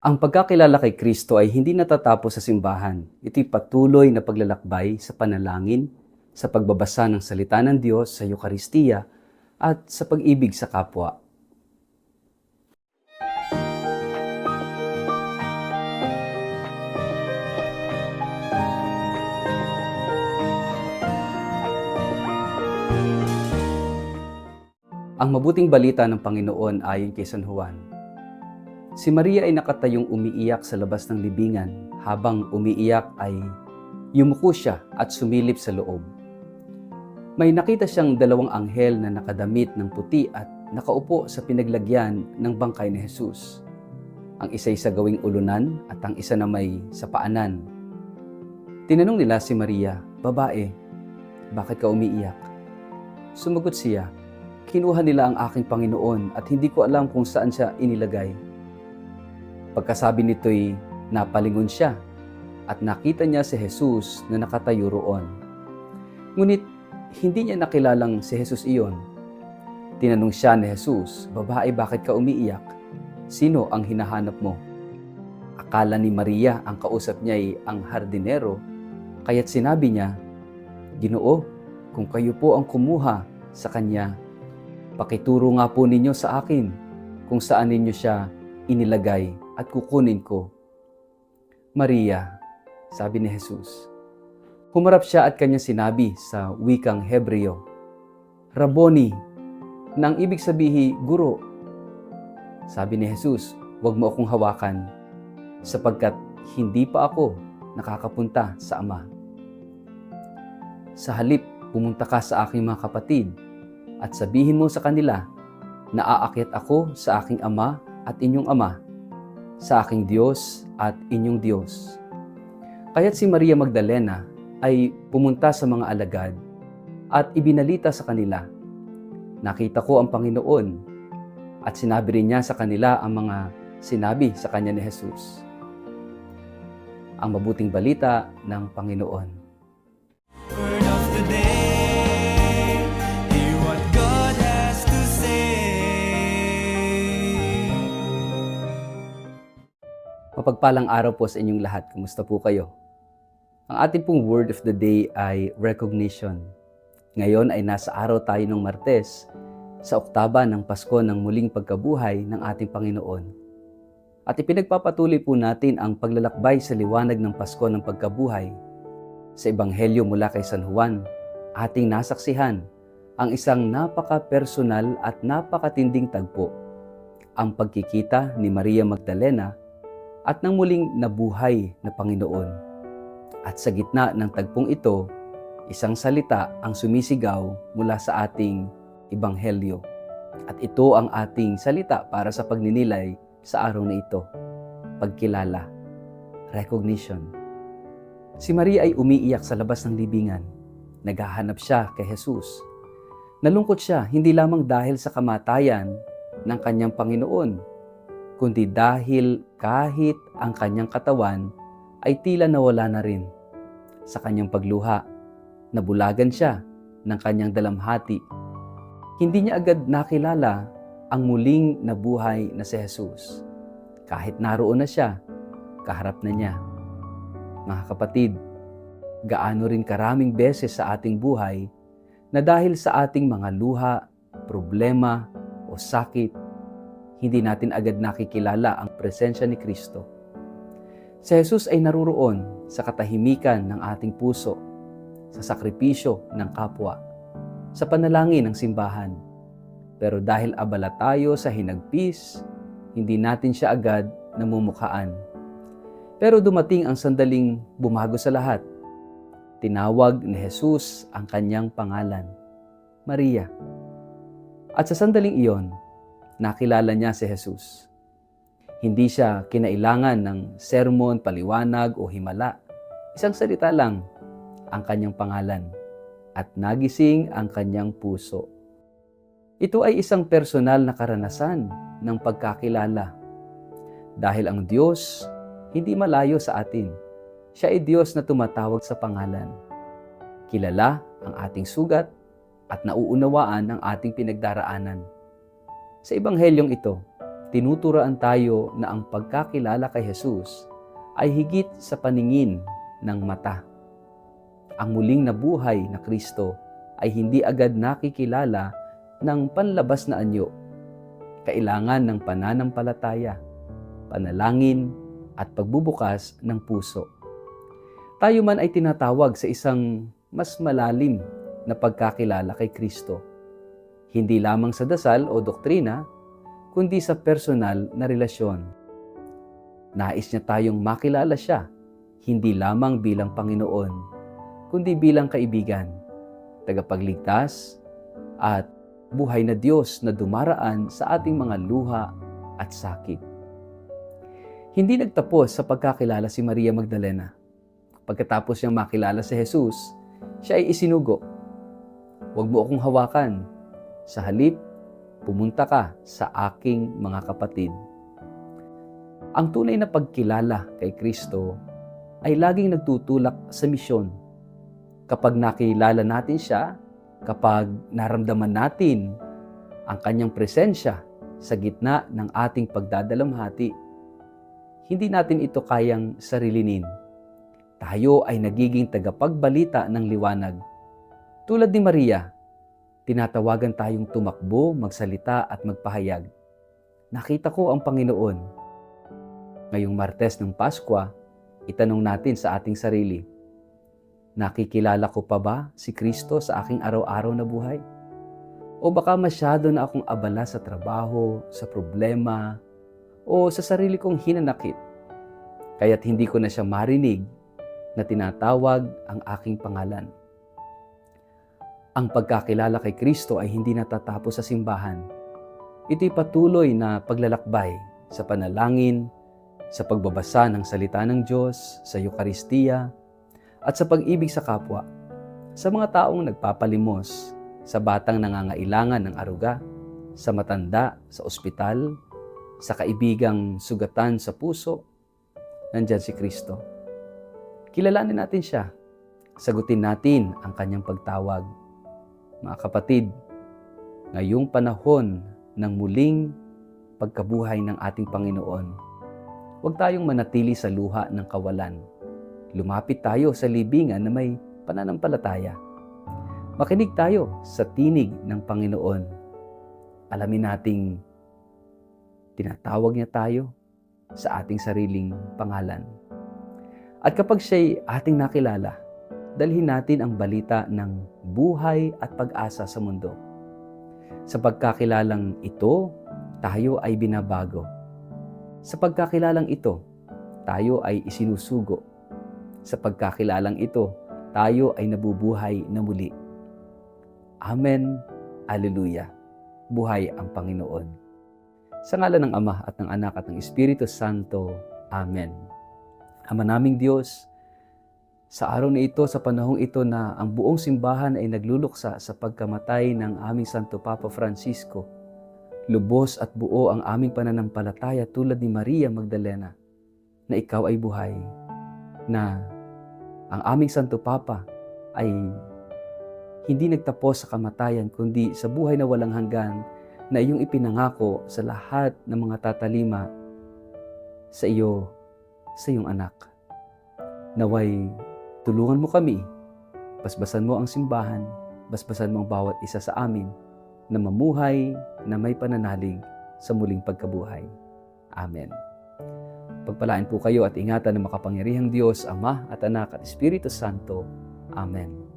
Ang pagkakilala kay Kristo ay hindi natatapos sa simbahan. Ito'y patuloy na paglalakbay sa panalangin, sa pagbabasa ng salita ng Diyos sa Eukaristiya, at sa pag-ibig sa kapwa. Ang mabuting balita ng Panginoon ayon kay San Juan. Si Maria ay nakatayong umiiyak sa labas ng libingan. Habang umiiyak ay yumuko siya at sumilip sa loob. May nakita siyang dalawang anghel na nakadamit ng puti at nakaupo sa pinaglagyan ng bangkay ni Jesus. Ang isa'y sa gawing ulunan at ang isa na may sa paanan. Tinanong nila si Maria, "Babae, bakit ka umiiyak?" Sumagot siya, "Kinuha nila ang aking Panginoon at hindi ko alam kung saan siya inilagay." Pagkasabi nito'y napalingon siya at nakita niya si Jesus na nakatayo roon. Ngunit hindi niya nakilalang si Jesus iyon. Tinanong siya ni Jesus, "Babae, bakit ka umiiyak? Sino ang hinahanap mo?" Akala ni Maria ang kausap niya ay ang hardinero, kaya't sinabi niya, "Ginoo, kung kayo po ang kumuha sa kanya, pakituro nga po ninyo sa akin kung saan ninyo siya inilagay at kukunin ko." "Maria," sabi ni Jesus. Humarap siya at kanyang sinabi sa wikang Hebreo, "Rabboni," na ang ibig sabihin, "Guro." Sabi ni Jesus, "Huwag mo akong hawakan, sapagkat hindi pa ako nakakapunta sa Ama. Sa halip, pumunta ka sa aking mga kapatid at sabihin mo sa kanila na aakyat ako sa aking Ama at inyong Ama, sa aking Diyos at inyong Diyos." Kaya't si Maria Magdalena ay pumunta sa mga alagad at ibinalita sa kanila, "Nakita ko ang Panginoon," at sinabi rin niya sa kanila ang mga sinabi sa kanya ni Jesus. Ang mabuting balita ng Panginoon. Word of the day, hear what God has to say. Mapagpalang araw po sa inyong lahat. Kumusta po kayo? Ang ating pong word of the day ay recognition. Ngayon ay nasa araw tayo ng Martes, sa oktaba ng Pasko ng muling pagkabuhay ng ating Panginoon. At ipinagpapatuloy po natin ang paglalakbay sa liwanag ng Pasko ng pagkabuhay. Sa Ebanghelyo mula kay San Juan, ating nasaksihan ang isang napaka-personal at napakatinding tagpo, ang pagkikita ni Maria Magdalena at ng muling nabuhay na Panginoon. At sa gitna ng tagpong ito, isang salita ang sumisigaw mula sa ating Ebanghelyo. At ito ang ating salita para sa pagninilay sa araw na ito. Pagkilala, recognition. Si Maria ay umiiyak sa labas ng libingan. Naghahanap siya kay Jesus. Nalungkot siya hindi lamang dahil sa kamatayan ng kanyang Panginoon, kundi dahil kahit ang kanyang katawan ay tila nawala na rin. Sa kanyang pagluha, nabulagan siya ng kanyang dalamhati. Hindi niya agad nakilala ang muling nabuhay na si Jesus. Kahit naroon na siya, kaharap na niya. Mga kapatid, gaano rin karaming beses sa ating buhay na dahil sa ating mga luha, problema o sakit, hindi natin agad nakikilala ang presensya ni Kristo. Si Jesus ay naruroon sa katahimikan ng ating puso, sa sakripisyo ng kapwa, sa panalangin ng simbahan. Pero dahil abala tayo sa hinagpis, hindi natin siya agad namumukhaan. Pero dumating ang sandaling bumago sa lahat. Tinawag ni Jesus ang kanyang pangalan, Maria. At sa sandaling iyon, nakilala niya si Jesus. Hindi siya kinailangan ng sermon, paliwanag o himala. Isang salita lang, ang kanyang pangalan, at nagising ang kanyang puso. Ito ay isang personal na karanasan ng pagkakilala. Dahil ang Diyos hindi malayo sa atin. Siya ay Diyos na tumatawag sa pangalan. Kilala ang ating sugat at nauunawaan ang ating pinagdaraanan. Sa Ebanghelyong ito, tinuturaan tayo na ang pagkakilala kay Jesus ay higit sa paningin ng mata. Ang muling nabuhay na Kristo ay hindi agad nakikilala ng panlabas na anyo. Kailangan ng pananampalataya, panalangin, at pagbubukas ng puso. Tayo man ay tinatawag sa isang mas malalim na pagkakilala kay Kristo. Hindi lamang sa dasal o doktrina, kundi sa personal na relasyon. Nais niya tayong makilala siya, hindi lamang bilang Panginoon, kundi bilang kaibigan, tagapagligtas, at buhay na Diyos na dumaraan sa ating mga luha at sakit. Hindi nagtapos sa pagkakilala si Maria Magdalena. Pagkatapos niyang makilala si Jesus, siya ay isinugo. Huwag mo akong hawakan. Sa halip, pumunta ka sa aking mga kapatid. Ang tunay na pagkilala kay Kristo ay laging nagtutulak sa misyon. Kapag nakilala natin siya, kapag naramdaman natin ang kanyang presensya sa gitna ng ating pagdadalamhati, hindi natin ito kayang sarilinin. Tayo ay nagiging tagapagbalita ng liwanag. Tulad ni Maria, tinatawagan tayong tumakbo, magsalita at magpahayag. Nakita ko ang Panginoon. Ngayong Martes ng Paskwa, itanong natin sa ating sarili, nakikilala ko pa ba si Kristo sa aking araw-araw na buhay? O baka masyado na akong abala sa trabaho, sa problema, o sa sarili kong hinanakit, kaya't hindi ko na siya marinig na tinatawag ang aking pangalan. Ang pagkakilala kay Kristo ay hindi natatapos sa simbahan. Ito'y patuloy na paglalakbay sa panalangin, sa pagbabasa ng salita ng Diyos, sa Eucharistia, at sa pag-ibig sa kapwa, sa mga taong nagpapalimos, sa batang nangangailangan ng aruga, sa matanda, sa ospital, sa kaibigang sugatan sa puso, nandyan si Kristo. Kilalanin natin siya. Sagutin natin ang kanyang pagtawag. Mga kapatid, ngayong panahon ng muling pagkabuhay ng ating Panginoon, huwag tayong manatili sa luha ng kawalan. Lumapit tayo sa libingan na may pananampalataya. Makinig tayo sa tinig ng Panginoon. Alamin nating tinatawag niya tayo sa ating sariling pangalan. At kapag siya'y ating nakilala, dalhin natin ang balita ng buhay at pag-asa sa mundo. Sa pagkakilalang ito, tayo ay binabago. Sa pagkakilalang ito, tayo ay isinusugo. Sa pagkakilalang ito, tayo ay nabubuhay na muli. Amen. Alleluia. Buhay ang Panginoon. Sa ngalan ng Ama at ng Anak at ng Espiritu Santo. Amen. Ama naming Diyos, sa araw na ito, sa panahong ito na ang buong simbahan ay nagluluksa sa pagkamatay ng aming Santo Papa Francisco, lubos at buo ang aming pananampalataya tulad ni Maria Magdalena, na ikaw ay buhay, na ang aming Santo Papa ay hindi nagtapos sa kamatayan, kundi sa buhay na walang hanggan na iyong ipinangako sa lahat ng mga tatalima sa iyo, sa iyong anak. Naway, tulungan mo kami, basbasan mo ang simbahan, basbasan mo ang bawat isa sa amin na mamuhay na may pananalig sa muling pagkabuhay. Amen. Pagpalain po kayo at ingatan ng makapangyarihang Diyos, Ama at Anak at Espiritu Santo. Amen.